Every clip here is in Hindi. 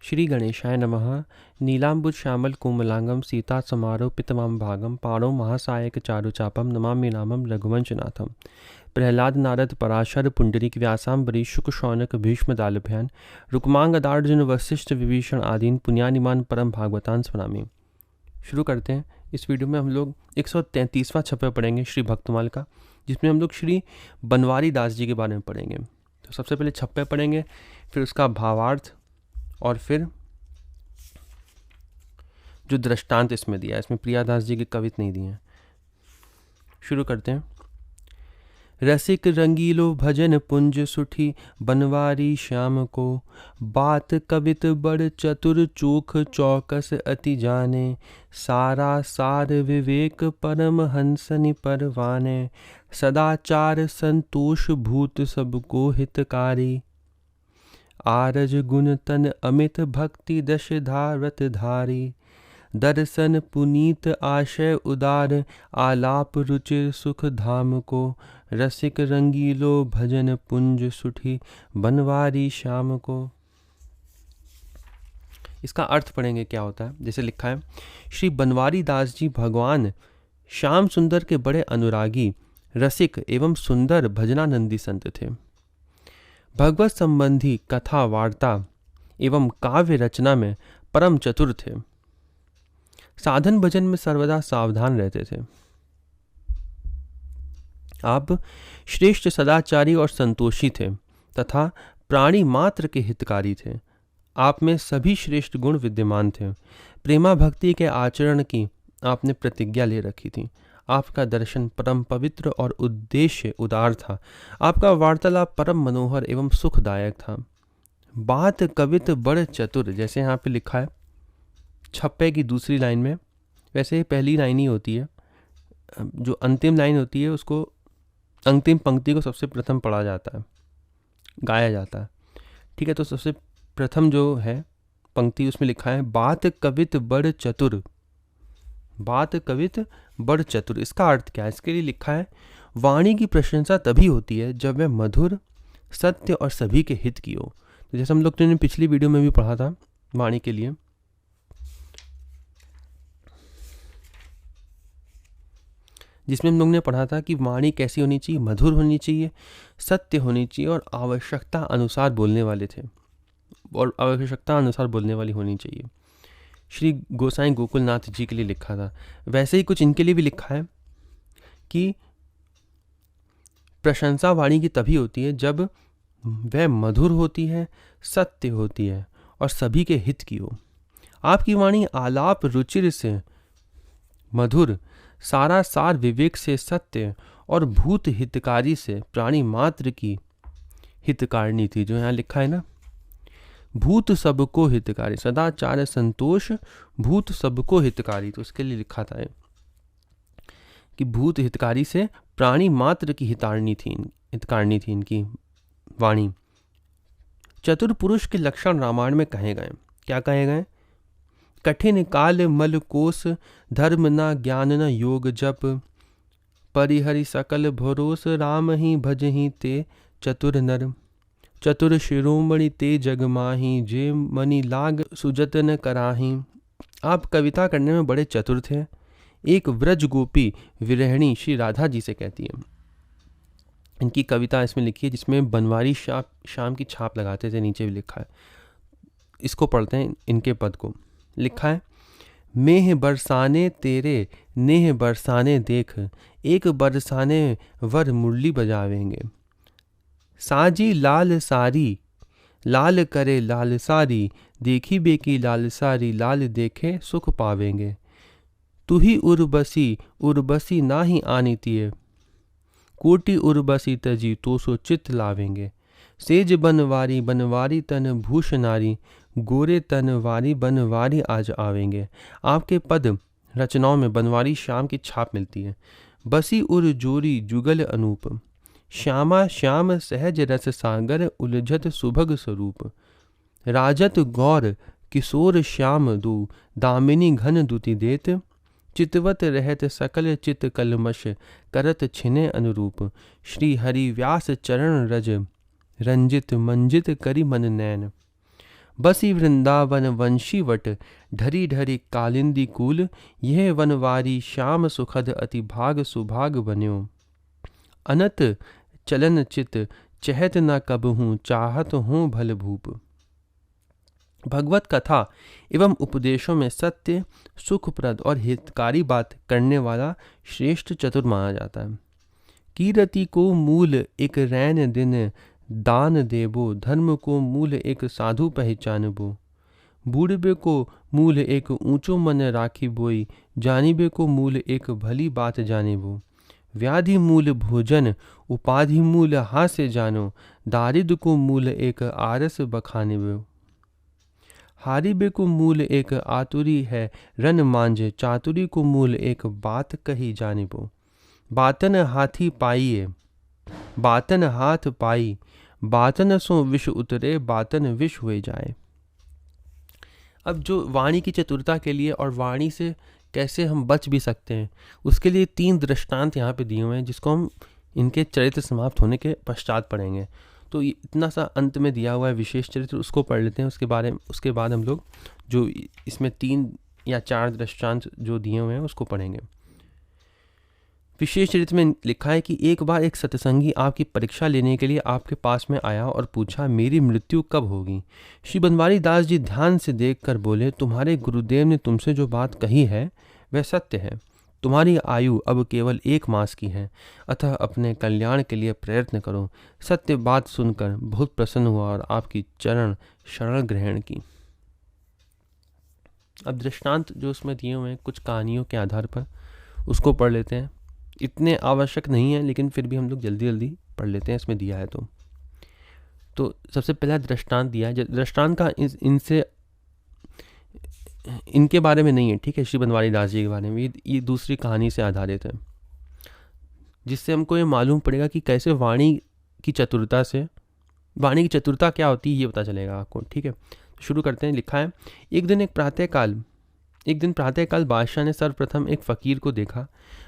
श्री गणेशाय नमः। नीलांबुज श्यामल कोमलांगम सीता समारोह पितमाम भागम पाणो महासायक चारुचापम नमामि नामम रघुवंशनाथम। प्रहलाद नारद पराशर पुंडरीक व्यासाम्बरीश शुक शौनक भीष्म दालभ्यान रुक्मांग दार्जुन वशिष्ठ विभीषण आदीन पुण्यानिमान परम भागवतान स्मरामि। शुरू करते हैं। इस वीडियो में हम लोग 133वां छप्पर पढ़ेंगे श्री भक्तमाल का, जिसमें हम लोग श्री बनवारी दास जी के बारे में पढ़ेंगे। तो सबसे पहले छप्पर पढ़ेंगे, फिर उसका भावार्थ और फिर जो दृष्टांत इसमें दिया है। इसमें प्रियादास जी के कवित नहीं दिए हैं। शुरू करते हैं। रसिक रंगीलो भजन पुंज सुठी बनवारी श्याम को, बात कवित बड़ चतुर चोख चौकस अति जाने, सारा सार विवेक परम हंसनि परवाने, सदाचार संतोष भूत सबको हितकारी, आरज गुण तन अमित भक्ति दश धारत धारी, दर्शन पुनीत आशय उदार आलाप रुचिर सुख धाम को, रसिक रंगीलो भजन पुंज सुठी बनवारी श्याम को। इसका अर्थ पढ़ेंगे क्या होता है। जैसे लिखा है, श्री बनवारी दास जी भगवान श्याम सुंदर के बड़े अनुरागी, रसिक एवं सुंदर भजनानंदी संत थे। भगवत संबंधी कथा वार्ता एवं काव्य रचना में परम चतुर थे। साधन भजन में सर्वदा सावधान रहते थे। आप श्रेष्ठ सदाचारी और संतोषी थे तथा प्राणी मात्र के हितकारी थे। आप में सभी श्रेष्ठ गुण विद्यमान थे। प्रेमा भक्ति के आचरण की आपने प्रतिज्ञा ले रखी थी। आपका दर्शन परम पवित्र और उद्देश्य उदार था। आपका वार्तालाप परम मनोहर एवं सुखदायक था। बात कवित बड़ चतुर, जैसे यहाँ पे लिखा है छप्पे की दूसरी लाइन में, वैसे पहली लाइन ही होती है। जो अंतिम लाइन होती है उसको, अंतिम पंक्ति को सबसे प्रथम पढ़ा जाता है, गाया जाता है। ठीक है, तो सबसे प्रथम जो है पंक्ति उसमें लिखा है बात कवित बड़ चतुर। बात कवित बड़ चतुर, इसका अर्थ क्या है? इसके लिए लिखा है वाणी की प्रशंसा तभी होती है जब वह मधुर, सत्य और सभी के हित की हो। तो जैसे हम लोग ने पिछली वीडियो में भी पढ़ा था वाणी के लिए, जिसमें हम लोग ने पढ़ा था कि वाणी कैसी होनी चाहिए, मधुर होनी चाहिए, सत्य होनी चाहिए और आवश्यकता अनुसार बोलने वाले थे और आवश्यकता अनुसार बोलने वाली होनी चाहिए। श्री गोसाई गोकुलनाथ जी के लिए लिखा था। वैसे ही कुछ इनके लिए भी लिखा है कि प्रशंसा वाणी की तभी होती है जब वह मधुर होती है, सत्य होती है और सभी के हित की हो। आपकी वाणी आलाप रुचिर से मधुर, सारा सार विवेक से सत्य और भूत हितकारी से प्राणी मात्र की हितकारिणी थी। जो यहाँ लिखा है ना, भूत सबको हितकारी, सदाचार संतोष भूत सबको हितकारी, तो उसके लिए लिखा था कि भूत हितकारी से प्राणी मात्र की हितकारिणी थी इनकी वाणी। चतुर पुरुष के लक्षण रामायण में कहे गए। क्या कहे गए? कठिन काल मल कोस, धर्म न ज्ञान न योग जप, परिहरि सकल भरोस, राम ही भजहि ते चतुर नर, चतुर शिरोमणि ते जग माही, जे मनि लाग सुजत न कराही। आप कविता करने में बड़े चतुर थे। एक व्रज गोपी विरहिणी श्री राधा जी से कहती है। इनकी कविता इसमें लिखी है जिसमें बनवारी शाम की छाप लगाते थे, नीचे भी लिखा है। इसको पढ़ते हैं, इनके पद को। लिखा है, मेह बरसाने तेरे नेह बरसाने देख, एक बरसाने वर मुरली बजावेंगे, साजी लाल सारी लाल करे लाल सारी, देखी बेकी लाल सारी लाल देखे सुख पावेंगे, तू ही उर्बसी ना ही आनीतिये, कोटि उर्बसी तजी तो सो चित लावेंगे, सेज बनवारी बनवारी तन भूष नारी, गोरे तन वारी बनवारी आज आवेंगे। आपके पद रचनाओं में बनवारी श्याम की छाप मिलती है। बसी उर जोरी जुगल अनूप, श्यामा श्याम सहज रस सागर, उलझत सुभग स्वरूप, राजत गौर किशोर श्याम दू, दामिनी घन दुति देत, चितवत रहत सकल चित कलमश, करत छिने अनुरूप, श्री हरि व्यास चरण रज, रंजित मंजित करी मन नैन, बसी वृंदावन वंशी वट, ढरी ढरी कालिंदी कूल, यह वनवारी श्याम सुखद अति भाग सुभाग बन्यो। अनत चलन चित चहत न कबहूँ, चाहत हूँ भल भूप। भगवत कथा एवं उपदेशों में सत्य, सुखप्रद और हितकारी बात करने वाला श्रेष्ठ चतुर माना जाता है। कीरति को मूल एक रैन दिन दान देबो, धर्म को मूल एक साधु पहचानबो। बूढ़बे को मूल एक ऊंचो मन राखी बोई, जानिबे को मूल एक भली बात जानेबो। व्याधि मूल भोजन, उपाधि मूल हास्य जानो, दारिद्र को मूल एक आरस बखानेबो। हारिबे को मूल एक आतुरी है रन मांझे, चातुरी को मूल एक बात कही जानिबो। बातन हाथी पाइए, बातन हाथ पाई, बातन सो विष उतरे, बातन विष हुए जाए। अब जो वाणी की चतुरता के लिए और वाणी से कैसे हम बच भी सकते हैं, उसके लिए 3 दृष्टांत यहाँ पे दिए हुए हैं, जिसको हम इनके चरित्र समाप्त होने के पश्चात पढ़ेंगे। तो इतना सा अंत में दिया हुआ है विशेष चरित्र, उसको पढ़ लेते हैं। उसके बाद हम लोग जो इसमें 3 या 4 दृष्टांत जो दिए हुए हैं उसको पढ़ेंगे। विशेष चरित्र में लिखा है कि एक बार एक सत्संगी आपकी परीक्षा लेने के लिए आपके पास में आया और पूछा, मेरी मृत्यु कब होगी? श्री बनवारी दास जी ध्यान से देखकर बोले, तुम्हारे गुरुदेव ने तुमसे जो बात कही है वह सत्य है। तुम्हारी आयु अब केवल 1 मास की है, अतः अपने कल्याण के लिए प्रयत्न करो। सत्य बात सुनकर बहुत प्रसन्न हुआ और आपकी चरण शरण ग्रहण की। अब दृष्टांत जो उसमें दिए हुए हैं कुछ कहानियों के आधार पर, उसको पढ़ लेते हैं। इतने आवश्यक नहीं है, लेकिन फिर भी हम लोग जल्दी जल्दी पढ़ लेते हैं, इसमें दिया है तो सबसे पहला दृष्टांत दिया है। दृष्टांत का इनके बारे में नहीं है, ठीक है, श्री बनवारी दास जी के बारे में। ये दूसरी कहानी से आधारित है, जिससे हमको ये मालूम पड़ेगा कि कैसे वाणी की चतुरता क्या होती है, ये पता चलेगा आपको, ठीक है। शुरू करते हैं। लिखा है, एक दिन प्रातःकाल बादशाह ने सर्वप्रथम एक फकीर को देखा।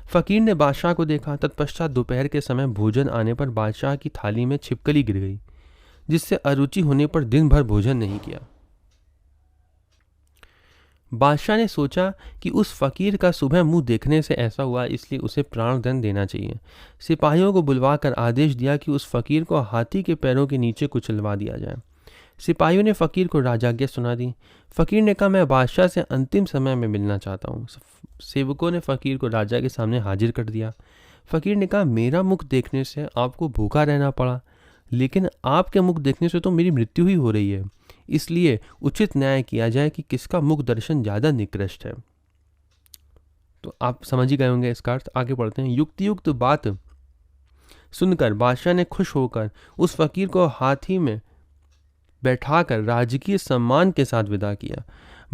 फकीर ने बादशाह को देखा। तत्पश्चात दोपहर के समय भोजन आने पर बादशाह की थाली में छिपकली गिर गई, जिससे अरुचि होने पर दिन भर भोजन नहीं किया। बादशाह ने सोचा कि उस फकीर का सुबह मुंह देखने से ऐसा हुआ, इसलिए उसे प्राणदंड देना चाहिए। सिपाहियों को बुलवाकर आदेश दिया कि उस फकीर को हाथी के पैरों के नीचे कुचलवा दिया जाए। सिपाहियों ने फकीर को राजाज्ञा सुना दी। फकीर ने कहा, मैं बादशाह से अंतिम समय में मिलना चाहता हूँ। सेवकों ने फकीर को राजा के सामने हाजिर कर दिया। फकीर ने कहा, मेरा मुख देखने से आपको भूखा रहना पड़ा, लेकिन आपके मुख देखने से तो मेरी मृत्यु ही हो रही है। इसलिए उचित न्याय किया जाए कि किसका मुख दर्शन ज़्यादा निकृष्ट है। तो आप समझ ही गए होंगे इसका अर्थ। आगे बढ़ते हैं। युक्त बात सुनकर बादशाह ने खुश होकर उस फकीर को हाथी में बैठाकर राजकीय सम्मान के साथ विदा किया।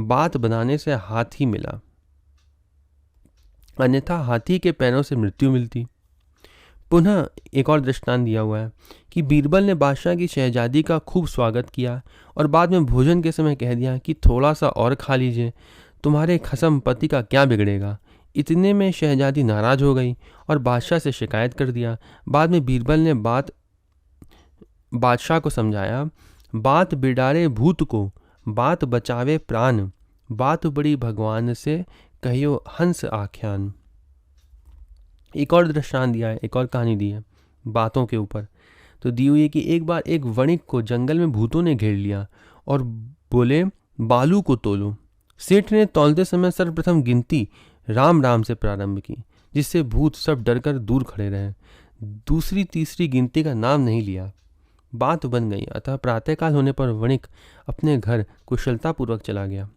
बात बनाने से हाथी मिला, अन्यथा हाथी के पैरों से मृत्यु मिलती। पुनः एक और दृष्टांत दिया हुआ है कि बीरबल ने बादशाह की शहजादी का खूब स्वागत किया और बाद में भोजन के समय कह दिया कि थोड़ा सा और खा लीजिए, तुम्हारे खसम पति का क्या बिगड़ेगा। इतने में शहजादी नाराज हो गई और बादशाह से शिकायत कर दिया। बाद में बीरबल ने बादशाह को समझाया, बात बिडारे भूत को, बात बचावे प्राण, बात बड़ी भगवान से, कहियो हंस आख्यान। एक और दृष्टांत दिया है, एक और कहानी दी है बातों के ऊपर। तो दी हुई है कि एक बार एक वणिक को जंगल में भूतों ने घेर लिया और बोले, बालू को तोलो। सेठ ने तौलते समय सर्वप्रथम गिनती राम राम से प्रारंभ की, जिससे भूत सब डरकर दूर खड़े रहे। दूसरी तीसरी गिनती का नाम नहीं लिया। बात बन गई। अतः प्रातःकाल होने पर वणिक अपने घर कुशलतापूर्वक चला गया।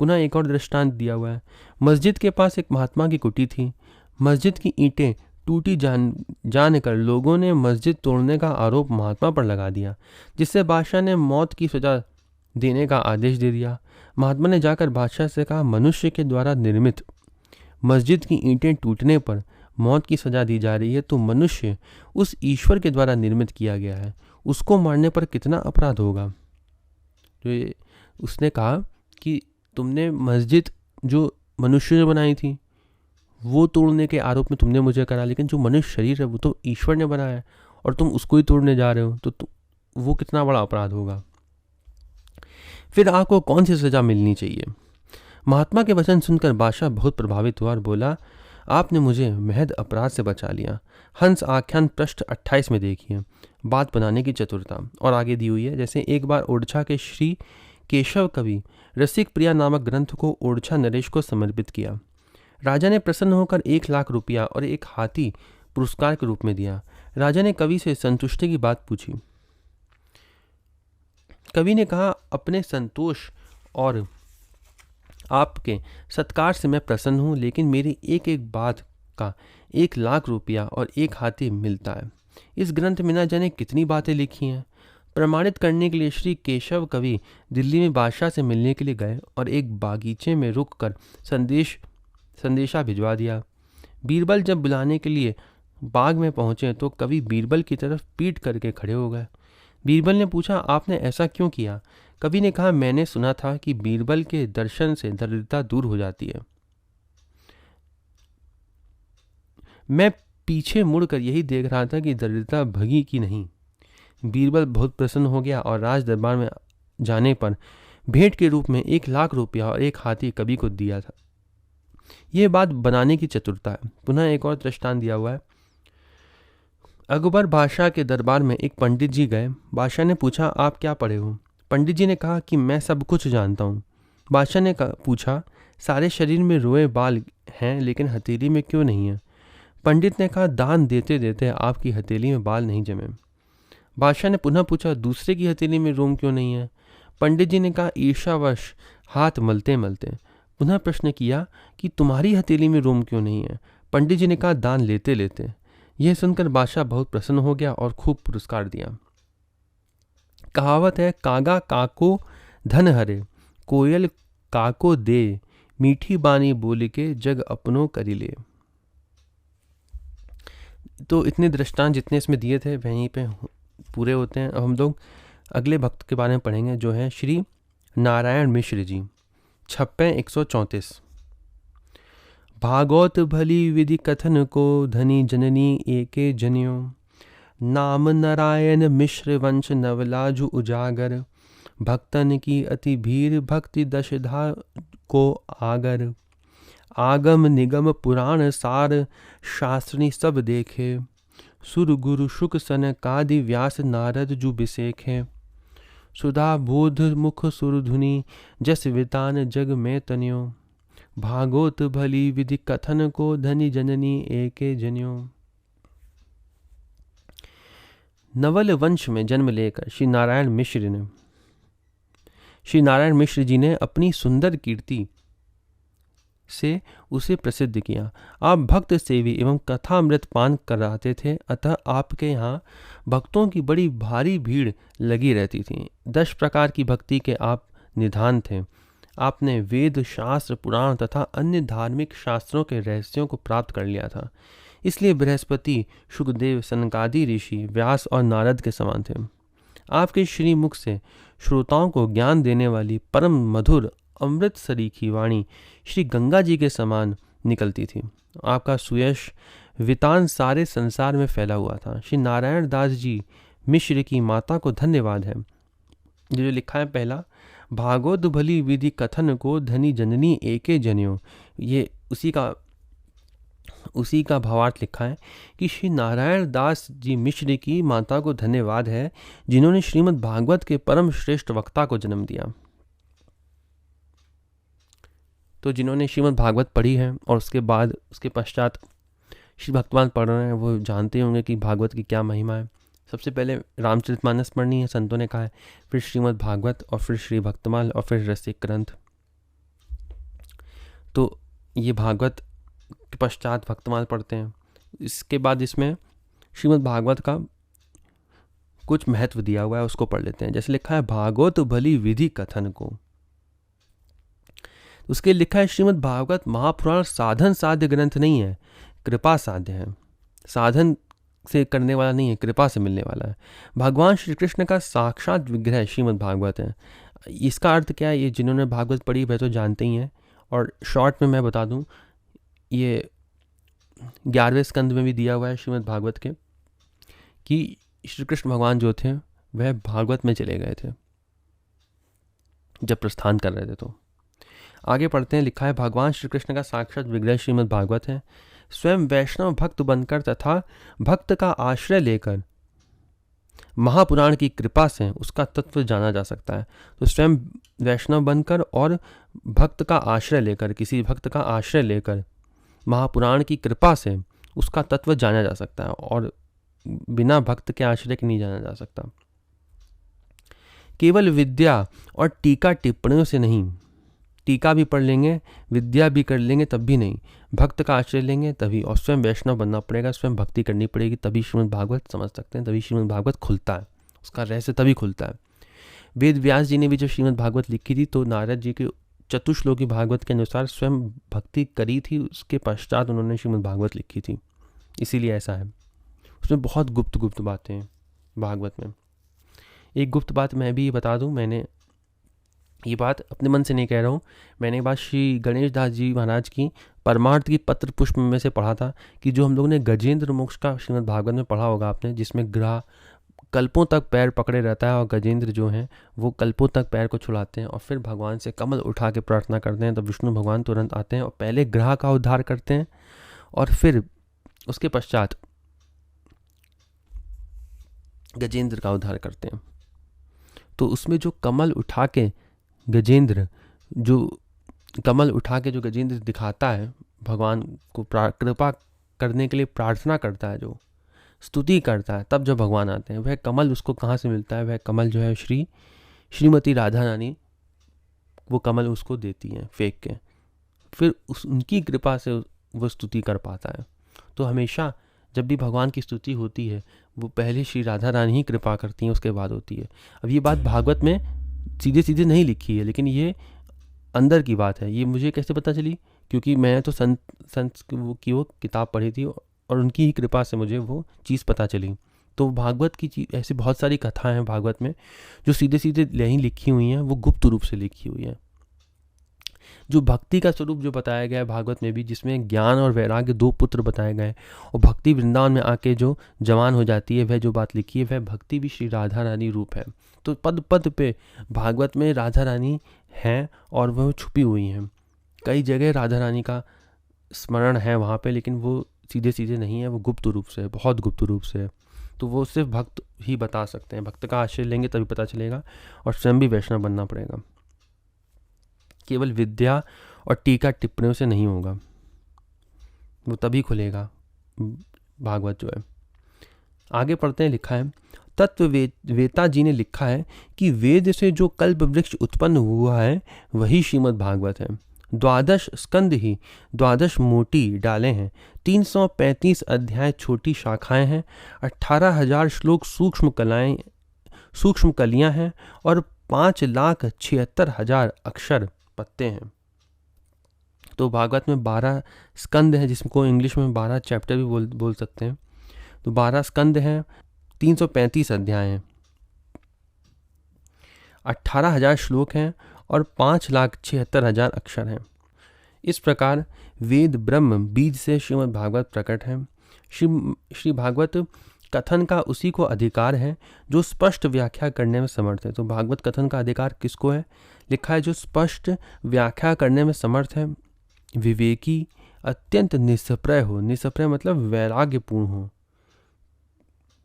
पुनः एक और दृष्टांत दिया हुआ है। मस्जिद के पास एक महात्मा की कुटी थी। मस्जिद की ईंटें टूटी जानकर लोगों ने मस्जिद तोड़ने का आरोप महात्मा पर लगा दिया, जिससे बादशाह ने मौत की सजा देने का आदेश दे दिया। महात्मा ने जाकर बादशाह से कहा, मनुष्य के द्वारा निर्मित मस्जिद की ईंटें टूटने पर मौत की सजा दी जा रही है, तो मनुष्य उस ईश्वर के द्वारा निर्मित किया गया है, उसको मारने पर कितना अपराध होगा। तो उसने कहा कि तुमने मस्जिद जो मनुष्य ने बनाई थी वो तोड़ने के आरोप में तुमने मुझे करा, लेकिन जो मनुष्य शरीर है वो तो ईश्वर ने बनाया है और तुम उसको ही तोड़ने जा रहे हो, तो वो कितना बड़ा अपराध होगा। फिर आपको कौन सी सजा मिलनी चाहिए? महात्मा के वचन सुनकर बादशाह बहुत प्रभावित हुआ और बोला, आपने मुझे महज अपराध से बचा लिया। हंस आख्यान पृष्ठ 28 में देखिए बात बनाने की चतुरता। और आगे दी हुई है, जैसे एक बार ओरछा के श्री केशव कवि रसिक प्रिया नामक ग्रंथ को ओरछा नरेश को समर्पित किया। राजा ने प्रसन्न होकर 1,00,000 रुपया और एक हाथी पुरस्कार के रूप में दिया। राजा ने कवि से संतुष्टि की बात पूछी। कवि ने कहा, अपने संतोष और आपके सत्कार से मैं प्रसन्न हूँ, लेकिन मेरी एक एक बात का 1,00,000 रुपया और एक हाथी मिलता है। इस ग्रंथ में न जाने कितनी बातें लिखी हैं। प्रमाणित करने के लिए श्री केशव कवि दिल्ली में बादशाह से मिलने के लिए गए और एक बागीचे में रुककर संदेशा भिजवा दिया। बीरबल जब बुलाने के लिए बाग में पहुंचे तो कवि बीरबल की तरफ पीठ करके खड़े हो गए। बीरबल ने पूछा, आपने ऐसा क्यों किया? कवि ने कहा, मैंने सुना था कि बीरबल के दर्शन से दरिद्रता दूर हो जाती है। मैं पीछे मुड़कर यही देख रहा था कि दरिद्रता भगी कि नहीं। बीरबल बहुत प्रसन्न हो गया और राज दरबार में जाने पर भेंट के रूप में 1,00,000 रुपया और एक हाथी कवि को दिया था। यह बात बनाने की चतुरता है। पुनः एक और दृष्टांत दिया हुआ है। अकबर बादशाह के दरबार में एक पंडित जी गए। बादशाह ने पूछा, आप क्या पढ़े हो? पंडित जी ने कहा कि मैं सब कुछ जानता हूँ। बादशाह ने पूछा, सारे शरीर में रोए बाल हैं लेकिन हथेली में क्यों नहीं है? पंडित ने कहा, दान देते देते आपकी हथेली में बाल नहीं जमे। बादशाह ने पुनः पूछा, दूसरे की हथेली में रोम क्यों नहीं है? पंडित जी ने कहा, ईर्ष्यावश हाथ मलते मलते। पुनः प्रश्न किया कि तुम्हारी हथेली में रोम क्यों नहीं है? पंडित जी ने कहा, दान लेते लेते। यह सुनकर बादशाह बहुत प्रसन्न हो गया और खूब पुरस्कार दिया। कहावत है, कागा काको धन हरे, कोयल काको दे, मीठी बानी बोल के जग अपनों करी ले। तो इतने दृष्टांत जितने इसमें दिए थे वहीं पे पूरे होते हैं। अब हम लोग अगले भक्त के बारे में पढ़ेंगे जो है श्री नारायण मिश्र जी। 56-134। भागवत भली विधि कथन को धनी जननी एके जनियो, नाम नारायण मिश्र वंश नवलाजु उजागर, भक्तन की अति भीर भक्ति दशधा को आगर, आगम निगम पुराण सार शास्त्रनी सब देखे, सुर गुरु शुक सन कादि व्यास नारद जु बिसेखे, सुधा बोध मुख सुर धुनि जस वितान जग में तनियो, भागवत भली विधि कथन को धनी जननी एके जनियो। नवल वंश में जन्म लेकर श्री नारायण मिश्र जी ने अपनी सुंदर कीर्ति से उसे प्रसिद्ध किया। आप भक्त सेवी एवं कथामृत पान कराते थे, अतः आपके यहाँ भक्तों की बड़ी भारी भीड़ लगी रहती थी। 10 प्रकार की भक्ति के आप निधान थे। आपने वेद शास्त्र पुराण तथा अन्य धार्मिक शास्त्रों के रहस्यों को प्राप्त कर लिया था। इसलिए बृहस्पति, शुकदेव, सनकादि ऋषि, व्यास और नारद के समान थे। आपके श्रीमुख से श्रोताओं को ज्ञान देने वाली परम मधुर अमृत सरीखी वाणी श्री गंगा जी के समान निकलती थी। आपका सुयश वितान सारे संसार में फैला हुआ था। श्री नारायण दास जी मिश्र की माता को धन्यवाद है। जो लिखा है पहला, भागवत भली विधि कथन को धनी जननी एके जनियो, ये उसी का भावार्थ लिखा है कि श्री नारायण दास जी मिश्र की माता को धन्यवाद है जिन्होंने श्रीमद् भागवत के परम श्रेष्ठ वक्ता को जन्म दिया। तो जिन्होंने श्रीमद् भागवत पढ़ी है और उसके पश्चात श्री भक्तवान पढ़ रहे हैं वो जानते होंगे कि भागवत की क्या महिमा है। सबसे पहले रामचरितमानस पढ़नी है, संतों ने कहा है, फिर श्रीमद् भागवत और फिर श्री भक्तमाल और फिर रसिक ग्रंथ। तो ये भागवत के पश्चात भक्तमाल पढ़ते हैं। इसके बाद इसमें श्रीमद् भागवत का कुछ महत्व दिया हुआ है, उसको पढ़ लेते हैं। जैसे लिखा है, भागवत भली विधि कथन को। उसके लिखा है, श्रीमद् भागवत महापुराण साधन साध्य ग्रंथ नहीं है, कृपा साध्य है। साधन से करने वाला नहीं है, कृपा से मिलने वाला है। भगवान श्री कृष्ण का साक्षात विग्रह श्रीमद् भागवत है। इसका अर्थ क्या है, ये जिन्होंने भागवत पढ़ी वह तो जानते ही हैं। और शॉर्ट में मैं बता दूं, ये 11वें स्कंद में भी दिया हुआ है श्रीमद् भागवत के कि श्री कृष्ण भगवान जो थे वह भागवत में चले गए थे। जब प्रस्थान कर रहे थे। तो आगे पढ़ते हैं। लिखा है, भगवान श्री कृष्ण का साक्षात विग्रह श्रीमद् भागवत है। स्वयं वैष्णव भक्त बनकर तथा भक्त का आश्रय लेकर महापुराण की कृपा से उसका तत्व जाना जा सकता है। तो स्वयं वैष्णव बनकर और भक्त का आश्रय लेकर, किसी भक्त का आश्रय लेकर महापुराण की कृपा से उसका तत्व जाना जा सकता है, और बिना भक्त के आश्रय के नहीं जाना जा सकता। केवल विद्या और टीका टिप्पणियों से नहीं, टीका भी पढ़ लेंगे, विद्या भी कर लेंगे तब भी नहीं, भक्त का आश्रय लेंगे तभी, और स्वयं वैष्णव बनना पड़ेगा, स्वयं भक्ति करनी पड़ेगी, तभी श्रीमद् भागवत समझ सकते हैं, तभी श्रीमद् भागवत खुलता है, उसका रहस्य तभी खुलता है। वेद व्यास जी ने भी जब श्रीमद् भागवत लिखी थी तो नारद जी के चतुश्लोकी भागवत के अनुसार स्वयं भक्ति करी थी, उसके पश्चात उन्होंने श्रीमद् भागवत लिखी थी, इसीलिए ऐसा है। उसमें बहुत गुप्त गुप्त बातें हैं भागवत में। एक गुप्त बात मैं भी बता दूं, मैंने ये बात अपने मन से नहीं कह रहा हूँ, मैंने बात श्री गणेश दास जी महाराज की परमार्थ की पत्र पुष्प में से पढ़ा था कि जो हम लोगों ने गजेंद्र मोक्ष का श्रीमद् भागवत में पढ़ा होगा आपने, जिसमें ग्रह कल्पों तक पैर पकड़े रहता है और गजेंद्र जो हैं वो कल्पों तक पैर को छुड़ाते हैं और फिर भगवान से कमल उठा के प्रार्थना करते हैं, तो विष्णु भगवान तुरंत आते हैं और पहले ग्रह का उद्धार करते हैं और फिर उसके पश्चात गजेंद्र का उद्धार करते हैं। तो उसमें जो कमल उठा के गजेंद्र जो गजेंद्र दिखाता है, भगवान को कृपा करने के लिए प्रार्थना करता है, जो स्तुति करता है, तब जब भगवान आते हैं, वह कमल उसको कहाँ से मिलता है? वह कमल जो है श्रीमती राधा रानी वो कमल उसको देती हैं फेंक के, फिर उनकी कृपा से वो स्तुति कर पाता है। तो हमेशा जब भी भगवान की स्तुति होती है वो पहले श्री राधा रानी ही कृपा करती हैं, उसके बाद होती है। अब ये बात भागवत में सीधे सीधे नहीं लिखी है, लेकिन ये अंदर की बात है। ये मुझे कैसे पता चली? क्योंकि मैं तो संत की वो किताब पढ़ी थी और उनकी ही कृपा से मुझे वो चीज़ पता चली। तो भागवत की चीज़, ऐसी बहुत सारी कथाएं हैं भागवत में जो सीधे सीधे नहीं लिखी हुई हैं, वो गुप्त रूप से लिखी हुई हैं। जो भक्ति का स्वरूप जो बताया गया है भागवत में भी, जिसमें ज्ञान और वैराग्य दो पुत्र बताए गए, और भक्ति वृंदावन में आके जो जवान हो जाती है, वह जो बात लिखी है, वह भक्ति भी श्री राधा रानी रूप है। तो पद पद पे भागवत में राधा रानी हैं और वह छुपी हुई हैं। कई जगह राधा रानी का स्मरण है वहाँ पे, लेकिन वो सीधे सीधे नहीं है, वो गुप्त रूप से है, बहुत गुप्त रूप से है। तो वो सिर्फ भक्त ही बता सकते हैं, भक्त का आश्रय लेंगे तभी पता चलेगा, और स्वयं भी वैष्णव बनना पड़ेगा। केवल विद्या और टीका टिप्पणियों से नहीं होगा, वो तभी खुलेगा भागवत जो है। आगे पढ़ते हैं। लिखा है, तत्ववेता जी ने लिखा है कि वेद से जो कल्प वृक्ष उत्पन्न हुआ है वही श्रीमद् भागवत है। 12 स्कंद ही 12 मोटी डालें हैं, 335 अध्याय छोटी शाखाएं हैं, 18,000 श्लोक सूक्ष्म कलियां हैं और 5,76,000 अक्षर पत्ते हैं। तो भागवत में 12 स्कंद हैं, जिसको इंग्लिश में 12 चैप्टर भी बोल सकते हैं। तो 12 स्कंद हैं, 335 अध्याय हैं, 18,000 श्लोक हैं और 5,76,000 अक्षर हैं। इस प्रकार वेद ब्रह्म बीज से श्रीमद् भागवत प्रकट है। श्री भागवत कथन का उसी को अधिकार है जो स्पष्ट व्याख्या करने में समर्थ है। तो भागवत कथन का अधिकार किसको है? लिखा है, जो स्पष्ट व्याख्या करने में समर्थ है, विवेकी, अत्यंत निष्प्रय हो। निष्प्रय मतलब वैराग्यपूर्ण हो,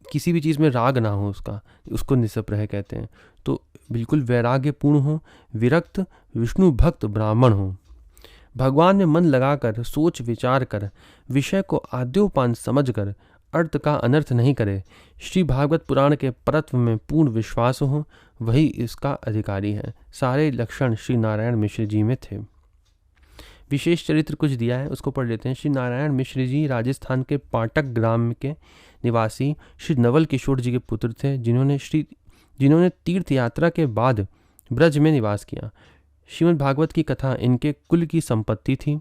किसी भी चीज़ में राग ना हो उसको निष्प्रय कहते हैं। तो बिल्कुल वैराग्यपूर्ण हो, विरक्त, विष्णु भक्त ब्राह्मण हो, भगवान में मन लगाकर सोच विचार कर विषय को आद्योपान समझकर अर्थ का अनर्थ नहीं करे, श्री भागवत पुराण के परत्व में पूर्ण विश्वास हो, वही इसका अधिकारी है। सारे लक्षण श्री नारायण मिश्र जी में थे। विशेष चरित्र कुछ दिया है, उसको पढ़ लेते हैं। श्री नारायण मिश्र जी राजस्थान के पाटक ग्राम के निवासी श्री नवल किशोर जी के पुत्र थे, जिन्होंने तीर्थ यात्रा के बाद ब्रज में निवास किया। श्रीमद् भागवत की कथा इनके कुल की संपत्ति थी।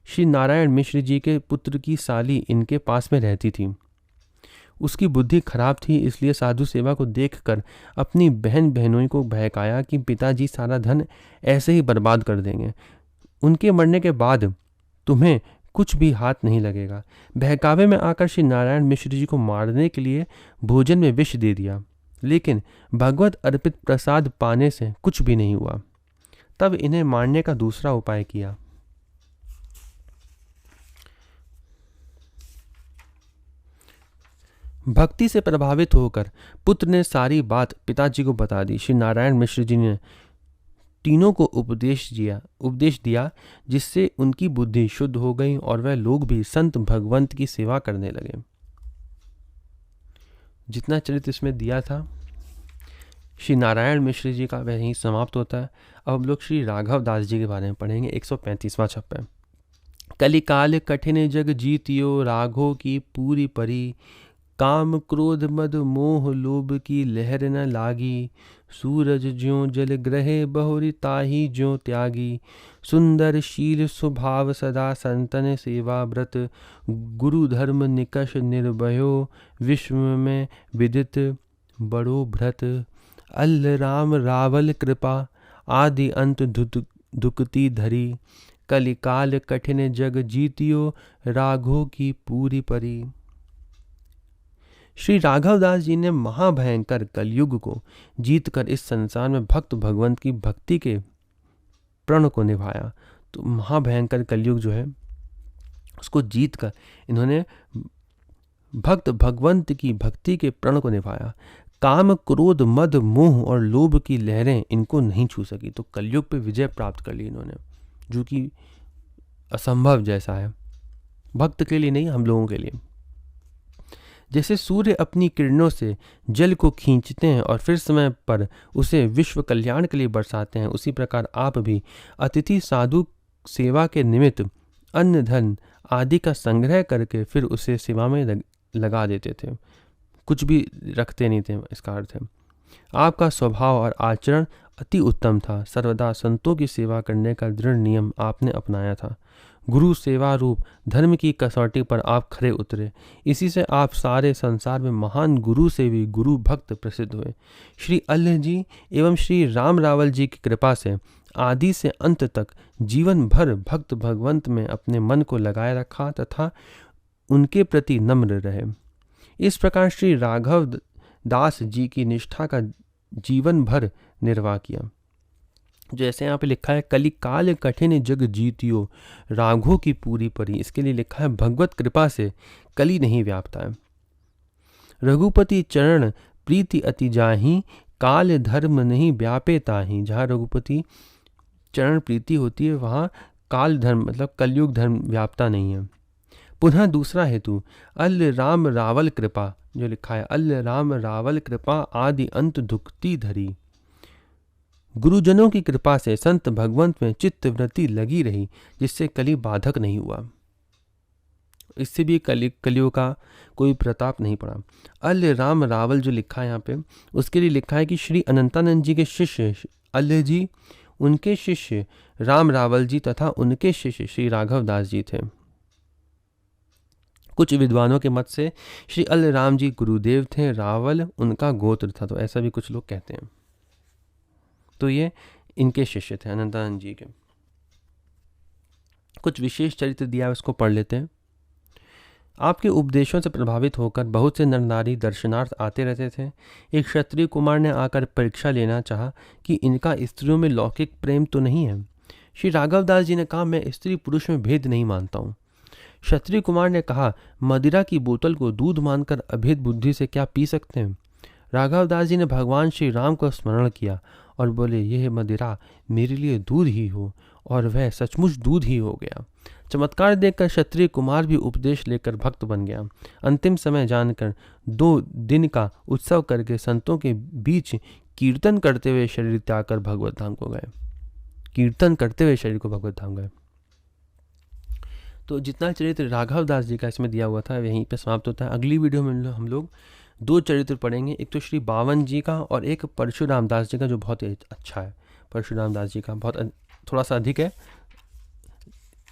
श्री नारायण मिश्र जी के पुत्र की साली इनके पास में रहती थी। उसकी बुद्धि खराब थी, इसलिए साधु सेवा को देखकर अपनी बहनोई को बहकाया कि पिताजी सारा धन ऐसे ही बर्बाद कर देंगे, उनके मरने के बाद तुम्हें कुछ भी हाथ नहीं लगेगा। बहकावे में आकर श्री नारायण मिश्र जी को मारने के लिए भोजन में विष दे दिया, लेकिन भगवत अर्पित प्रसाद पाने से कुछ भी नहीं हुआ। तब इन्हें मारने का दूसरा उपाय किया। भक्ति से प्रभावित होकर पुत्र ने सारी बात पिताजी को बता दी। श्री नारायण मिश्र जी ने तीनों को उपदेश दिया, जिससे उनकी बुद्धि शुद्ध हो गई और वह लोग भी संत भगवंत की सेवा करने लगे। जितना चरित्र इसमें दिया था श्री नारायण मिश्र जी का, वह यहीं समाप्त होता है। अब हम लोग श्री राघव दास जी के बारे में पढ़ेंगे। 135वां छप्पन। कलिकाल कठिन जग जीतियो, राघो की पूरी परी, काम क्रोध मद मोह लोभ की लहर न लागी, सूरज ज्यों जल ग्रहे बहुरी ताही ज्यों त्यागी, सुंदर शील स्वभाव सदा संतन सेवा व्रत, गुरु धर्म निकष निर्भयो, विश्व में विदित बड़ो भ्रत, अल्ल राम रावल कृपा, आदि अंत दुखती धरी, कलिकाल कठिन जग जीतियो, राघो की पूरी परी। श्री राघवदास जी ने महाभयंकर कलयुग को जीतकर इस संसार में भक्त भगवंत की भक्ति के प्रण को निभाया। तो महाभयंकर कलयुग जो है उसको जीतकर इन्होंने भक्त भगवंत की भक्ति के प्रण को निभाया। काम क्रोध मद मोह और लोभ की लहरें इनको नहीं छू सकी, तो कलयुग पे विजय प्राप्त कर ली इन्होंने, जो कि असंभव जैसा है भक्त के लिए नहीं, हम लोगों के लिए। जैसे सूर्य अपनी किरणों से जल को खींचते हैं और फिर समय पर उसे विश्व कल्याण के लिए बरसाते हैं, उसी प्रकार आप भी अतिथि साधु सेवा के निमित्त अन्न धन आदि का संग्रह करके फिर उसे सेवा में लगा देते थे, कुछ भी रखते नहीं थे। इसका अर्थ है आपका स्वभाव और आचरण अति उत्तम था। सर्वदा संतों की सेवा करने का दृढ़ नियम आपने अपनाया था। गुरु सेवा रूप धर्म की कसौटी पर आप खरे उतरे। इसी से आप सारे संसार में महान गुरु सेवी गुरु भक्त प्रसिद्ध हुए। श्री अल्ल जी एवं श्री राम रावल जी की कृपा से आदि से अंत तक जीवन भर भक्त भगवंत में अपने मन को लगाए रखा तथा उनके प्रति नम्र रहे। इस प्रकार श्री राघव दास जी की निष्ठा का जीवन भर निर्वाह किया। जैसे यहाँ पे लिखा है कलिकाल कठिन जग जीतियो, राघो की पूरी परी, इसके लिए लिखा है भगवत कृपा से कली नहीं व्यापता है। रघुपति चरण प्रीति अति जाही, काल धर्म नहीं व्यापे ताही। जहाँ रघुपति चरण प्रीति होती है वहाँ काल धर्म मतलब कलयुग धर्म व्यापता नहीं है। पुनः दूसरा हेतु अल्ल राम रावल कृपा, जो लिखा है अल्ल राम रावल कृपा आदि अंत दुखती धरी। गुरुजनों की कृपा से संत भगवंत में चित्त वृत्ति लगी रही, जिससे कली बाधक नहीं हुआ। इससे भी कलियुग का कोई प्रताप नहीं पड़ा। अल्ल राम रावल जो लिखा है यहाँ पे, उसके लिए लिखा है कि श्री अनंतानंद जी के शिष्य अल्ल जी, उनके शिष्य राम रावल जी तथा उनके शिष्य श्री राघव दास जी थे। कुछ विद्वानों के मत से श्री अल्ल राम जी गुरुदेव थे, रावल उनका गोत्र था, तो ऐसा भी कुछ लोग कहते हैं। तो ये इनके शिष्य थे अनंतानंद जी के। कुछ विशेष चरित्र दिया है, उसको पढ़ लेते हैं। आपके उपदेशों से प्रभावित होकर बहुत से नर नारी दर्शनार्थ आते रहते थे। एक क्षत्रिय कुमार ने आकर परीक्षा लेना चाहा कि इनका स्त्रियों में लौकिक प्रेम तो नहीं है। श्री राघवदास जी ने कहा, मैं स्त्री पुरुष में भेद नहीं मानता हूँ। क्षत्रिय कुमार ने कहा, मदिरा की बोतल को दूध मानकर अभेद बुद्धि से क्या पी सकते हैं। राघवदास जी ने भगवान श्री राम को स्मरण किया और बोले, यह मदिरा मेरे लिए दूध ही हो, और वह सचमुच दूध ही हो गया। चमत्कार देखकर क्षत्रिय कुमार भी उपदेश लेकर भक्त बन गया। अंतिम समय जानकर 2 दिन का उत्सव करके संतों के बीच कीर्तन करते हुए शरीर त्याग कर भगवत धाम को गए। कीर्तन करते हुए शरीर को भगवत धाम गए। तो जितना चरित्र राघवदास जी का इसमें दिया हुआ था यहीं पे समाप्त होता है। अगली वीडियो में हम लोग 2 चरित्र पढ़ेंगे, एक तो श्री बावन जी का और एक परशुराम दास जी का, जो बहुत ही अच्छा है। परशुराम दास जी का बहुत थोड़ा सा अधिक है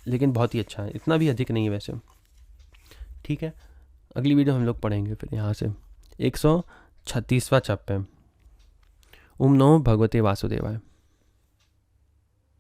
लेकिन बहुत ही अच्छा है, इतना भी अधिक नहीं है वैसे। ठीक है, अगली वीडियो हम लोग पढ़ेंगे फिर यहाँ से 136वां चैप्टर। ओम नमो भगवते वासुदेवाय।